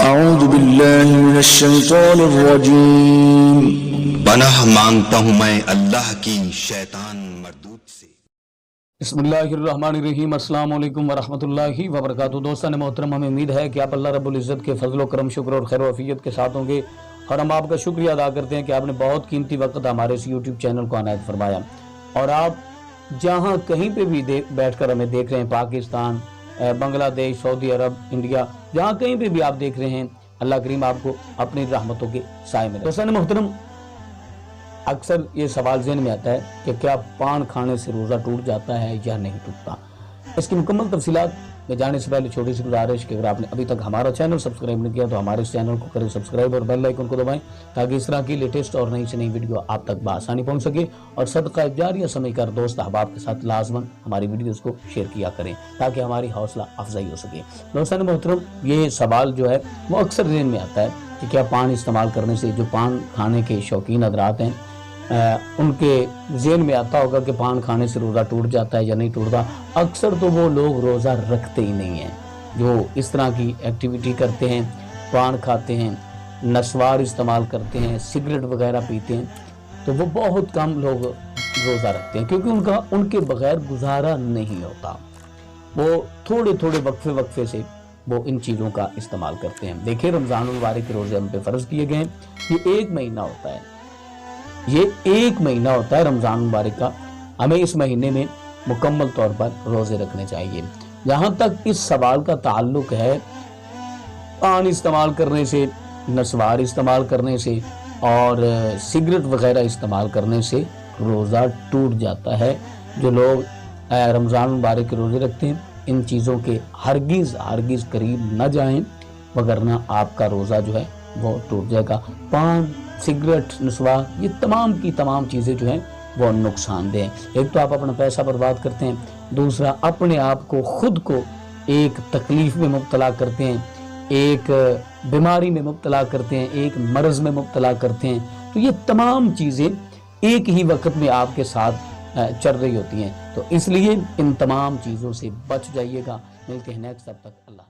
اعوذ باللہ من الشیطان الرجیم۔ پناہ مانگتا ہوں میں اللہ کی شیطان مردود سے۔ بسم اللہ الرحمن الرحیم۔ السلام علیکم ورحمۃ اللہ وبرکاتہ۔ دوستان محترم، ہمیں امید ہے کہ آپ اللہ رب العزت کے فضل و کرم، شکر اور خیر و عافیت کے ساتھ ہوں گے، اور ہم آپ کا شکریہ ادا کرتے ہیں کہ آپ نے بہت قیمتی وقت ہمارے اس یوٹیوب چینل کو عنایت فرمایا، اور آپ جہاں کہیں پہ بھی بیٹھ کر ہمیں دیکھ رہے ہیں، پاکستان، بنگلہ دیش، سعودی عرب، انڈیا، جہاں کہیں پہ بھی آپ دیکھ رہے ہیں، اللہ کریم آپ کو اپنی رحمتوں کے سائے میں رکھے۔ دوستان محترم، اکثر یہ سوال ذہن میں آتا ہے کہ کیا پان کھانے سے روزہ ٹوٹ جاتا ہے یا نہیں ٹوٹتا۔ اس کی مکمل تفصیلات میں جانے سے پہلے چھوٹی سی گزارش کہ اگر آپ نے ابھی تک ہمارا چینل سبسکرائب نہیں کیا تو ہمارے اس چینل کو کریں سبسکرائب اور بیل آئیکن کو دبائیں، تاکہ اس طرح کی لیٹسٹ اور نئی سے نئی ویڈیو آپ تک بآسانی پہنچ سکے، اور صدقہ جاریہ سمجھ کر دوست احباب کے ساتھ لازماً ہماری ویڈیوز کو شیئر کیا کریں، تاکہ ہماری حوصلہ افزائی ہو سکے۔ دوستان محترم، یہ سوال جو ہے وہ اکثر ذہن میں آتا ہے کہ کیا پان استعمال کرنے سے، جو پان کھانے کے شوقین حضرات ہیں ان کے ذہن میں آتا ہوگا کہ پان کھانے سے روزہ ٹوٹ جاتا ہے یا نہیں ٹوٹتا۔ اکثر تو وہ لوگ روزہ رکھتے ہی نہیں ہیں جو اس طرح کی ایکٹیویٹی کرتے ہیں، پان کھاتے ہیں، نسوار استعمال کرتے ہیں، سگریٹ وغیرہ پیتے ہیں، تو وہ بہت کم لوگ روزہ رکھتے ہیں، کیونکہ ان کے بغیر گزارا نہیں ہوتا۔ وہ تھوڑے وقفے سے وہ ان چیزوں کا استعمال کرتے ہیں۔ دیکھیں، رمضان المبارک کے روزے ہم پہ فرض کیے گئے ہیں، یہ ایک مہینہ ہوتا ہے، رمضان مبارک کا۔ ہمیں اس مہینے میں مکمل طور پر روزے رکھنے چاہیے۔ جہاں تک اس سوال کا تعلق ہے پان استعمال کرنے سے، نسوار استعمال کرنے سے اور سگریٹ وغیرہ استعمال کرنے سے روزہ ٹوٹ جاتا ہے، جو لوگ رمضان مبارک کے روزے رکھتے ہیں ان چیزوں کے ہرگز قریب نہ جائیں، وگرنہ آپ کا روزہ جو ہے وہ ٹوٹ جائے گا۔ پان، سگریٹ، نسوار، یہ تمام کی تمام چیزیں جو ہیں وہ نقصان دہ ہیں۔ ایک تو آپ اپنا پیسہ برباد کرتے ہیں، دوسرا اپنے آپ کو، خود کو ایک تکلیف میں مبتلا کرتے ہیں، ایک بیماری میں مبتلا کرتے ہیں، ایک مرض میں مبتلا کرتے ہیں۔ تو یہ تمام چیزیں ایک ہی وقت میں آپ کے ساتھ چل رہی ہوتی ہیں، تو اس لیے ان تمام چیزوں سے بچ جائیے گا۔ ملتے ہیں نیکسٹ، تب تک اللہ